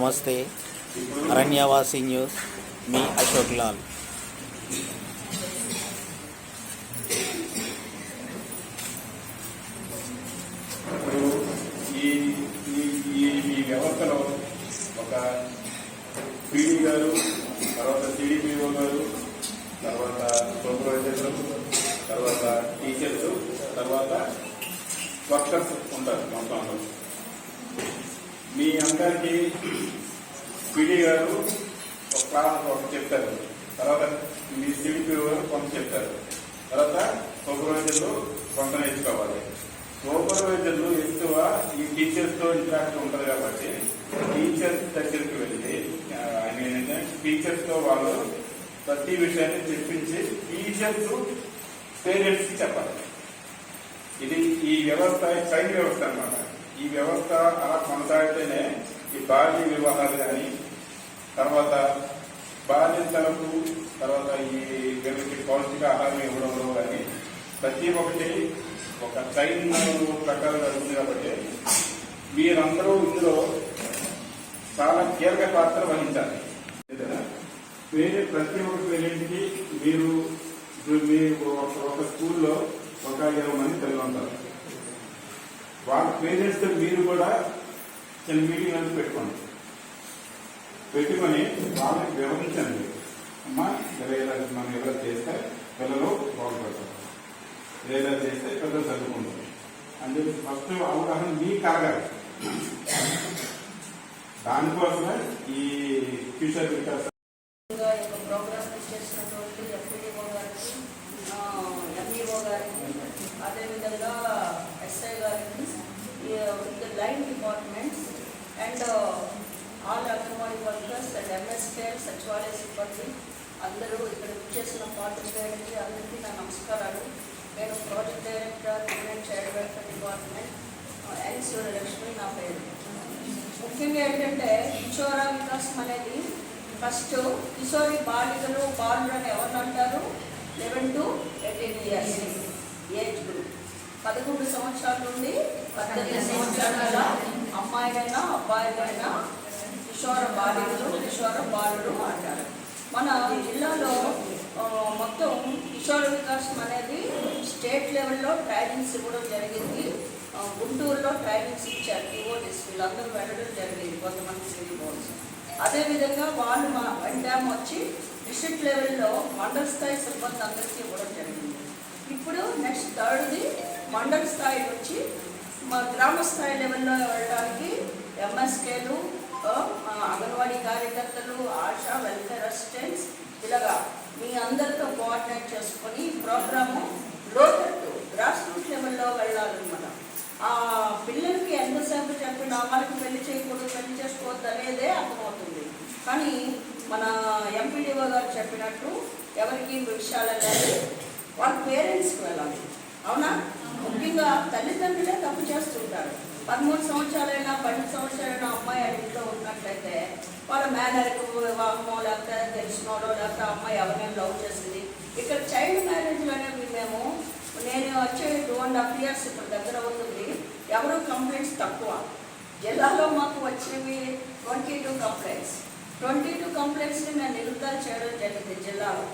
నమస్తే. అరణ్యవాసి న్యూస్, మీ అశోక్ లాల్. ఈ వ్యవస్థలో ఒక పీడీ గారు, తర్వాత సిడిపిఓ గారు, తర్వాత సూపర్వైజర్లు, తర్వాత టీచర్స్, తర్వాత వర్కర్స్ ఉంటారు. మొత్తం మీ అందరికీ పీడీ గారు ఒక క్లాస్ ఒకటి చెప్తారు, తర్వాత మీ సిడిపిఓ గారు కొంత చెప్తారు, తర్వాత సూపర్వైజర్లు కొంత నేర్చుకోవాలి. సూపర్వైజర్లు ఎక్కువ ఈ టీచర్స్ తో ఇంటరాక్ట్ ఉంటారు కాబట్టి టీచర్స్ దగ్గరికి వెళ్ళి టీచర్స్ తో వాళ్ళు ప్రతి విషయాన్ని చెప్పించి టీచర్స్ పేరెంట్స్ కి చెప్పాలి. ఇది ఈ వ్యవస్థ చైన్ వ్యవస్థ అన్నమాట. ఈ వ్యవస్థ అలా కొనసాగితేనే ఈ బాల్య వివాహాలు కానీ, తర్వాత బాధ్యతలకు, తర్వాత ఈ వీళ్ళకి పౌష్టిక ఆహారం ఇవ్వడంలో కానీ ప్రతి ఒక్కటి ఒక చైన్ ప్రకారం జరుగుతుంది. కాబట్టి మీరందరూ ఇందులో చాలా కీలక పాత్ర వహించాలి. ప్రతి ఒక్క పేరెంట్కి మీరు ఒక స్కూల్లో ఒక 20 మంది పిల్లలు ఉంటారు. వాళ్ళ పేరెంట్స్ మీరు కూడా చిన్న మీటింగ్ అనేది పెట్టుకొని వాళ్ళకి వివరించండి. అమ్మా మనం ఎవరు చేస్తే పిల్లలు బాగుపడతారు, లేదా చేస్తే పిల్లలు చదువుకుంటారు అని చెప్పి ఫస్ట్ అవగాహన మీకు కలగాలి. దానికోసమే ఈ ఫ్యూచర్ వికాస్ అదేవిధంగా ఎస్ఐ గారికి, line departments and all anganwadi workers and MSKL సచివాలయ సిబ్బంది అందరూ ఇక్కడ చేసిన పార్టిసిపేట్కి అందరికీ నా నమస్కారాలు. నేను project director women child welfare department N Suryalakshmi నా పేరు. ముఖ్యంగా ఏంటంటే కిషోర వికాసం అనేది ఫస్ట్ కిషోరి బాలికలు బాలురు అని ఎవరిని అంటారు? 11 to 18 years ఏజ్ గ్రూప్. 11 సంవత్సరాల నుండి 18 సంవత్సరాల అమ్మాయిలైనా అబ్బాయిలైనా కిషోర బాలికలు, కిషోర బాలురు అంటారు. మన జిల్లాలో మొత్తం కిషోర వికాసం అనేది స్టేట్ లెవెల్లో ట్రైనింగ్స్ ఇవ్వడం జరిగింది. గుంటూరులో ట్రైనింగ్స్ ఇచ్చారు. టీఓటీస్ వీళ్ళందరూ వెళ్ళడం జరిగింది, కొంతమంది సిడిఓస్. అదేవిధంగా వాళ్ళు మా వెంటాం వచ్చి డిస్ట్రిక్ట్ లెవెల్లో మండల స్థాయి సిబ్బంది అందరికీ ఇవ్వడం జరిగింది. ఇప్పుడు నెక్స్ట్ థర్డ్ది మండల స్థాయి నుంచి మా గ్రామ స్థాయి లెవెల్లో వెళ్ళడానికి ఎంఎస్కేలు, అంగన్వాడీ కార్యకర్తలు, ఆశా వెల్ఫేర్ అసిస్టెంట్స్ ఇలాగా మీ అందరితో కోఆర్డినేట్ చేసుకొని ప్రోగ్రాము లోతట్టు గ్రాస్ రూట్ లెవెల్లో వెళ్ళాలన్నమాట. ఆ పిల్లలకి ఎంతసేపు చెప్పినా వాళ్ళకి పెళ్లి చేయకూడదు, పెళ్లి చేసుకోవద్దు అనేదే అర్థమవుతుంది. కానీ మన ఎంపీడీఓ గారు చెప్పినట్టు ఎవరికి విషయాలు అనేది వాళ్ళ పేరెంట్స్కి వెళ్ళాలి. అవునా? ముఖ్యంగా తల్లిదండ్రులే తప్పు చేస్తుంటారు. 13 సంవత్సరాలైనా 12 సంవత్సరాలైనా అమ్మాయి ఇంట్లో ఉన్నట్లయితే వాళ్ళ మేనర్కు వివాహమో, లేకపోతే తెలిసినోడో, లేకపోతే అమ్మాయి ఎవరైనా లవ్ చేసింది. ఇక్కడ చైల్డ్ మ్యారేజ్లు అనేవి నేను వచ్చే 2.5 years ఇప్పుడు దగ్గర అవుతుంది. ఎవరు కంప్లైంట్స్ తక్కువ. జిల్లాలో మాకు వచ్చినవి 22 కంప్లైంట్స్. 22 కంప్లైంట్స్ని నేను నిలుపుదల చేయడం జరిగింది జిల్లాలో.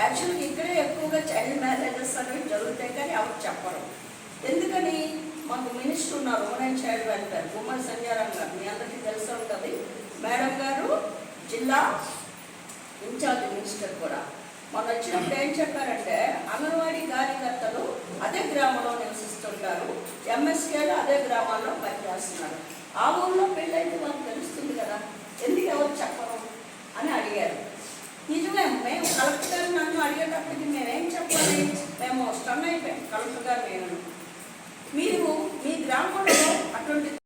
యాక్చువల్గా ఇక్కడే ఎక్కువగా చైల్డ్ మ్యారేజెస్ అనేవి జరుగుతాయి, కానీ ఎవరు చెప్పరు. ఎందుకని? మాకు మినిస్టర్ ఉన్నారు, ఉమెన్ చైల్డ్ వెల్ఫేర్, గుమ్మడి సంజారాం గారు, మీ అందరికీ తెలిసి ఉంటుంది. మేడం గారు జిల్లా ఇన్ఛార్జ్ మినిస్టర్ కూడా. మొన్న వచ్చినప్పుడు ఏం చెప్పారంటే అంగన్వాడీ కార్యకర్తలు అదే గ్రామంలో నివసిస్తుంటారు, ఎంఎస్కేలు అదే గ్రామాల్లో పనిచేస్తున్నారు. ఆ ఊళ్ళో పెళ్ళైతే వాళ్ళకి తెలుస్తుంది కదా, ఎందుకు ఎవరు చెప్పరు అని అడిగారు. నిజమే, మేము కలెక్టర్ గారు నన్ను అడిగేటప్పటికి మేమేం చెప్పాలి? మేము స్టన్ అయిపోయాం. కలెక్టర్ గారు నేను, మీరు మీ గ్రామంలో అటువంటి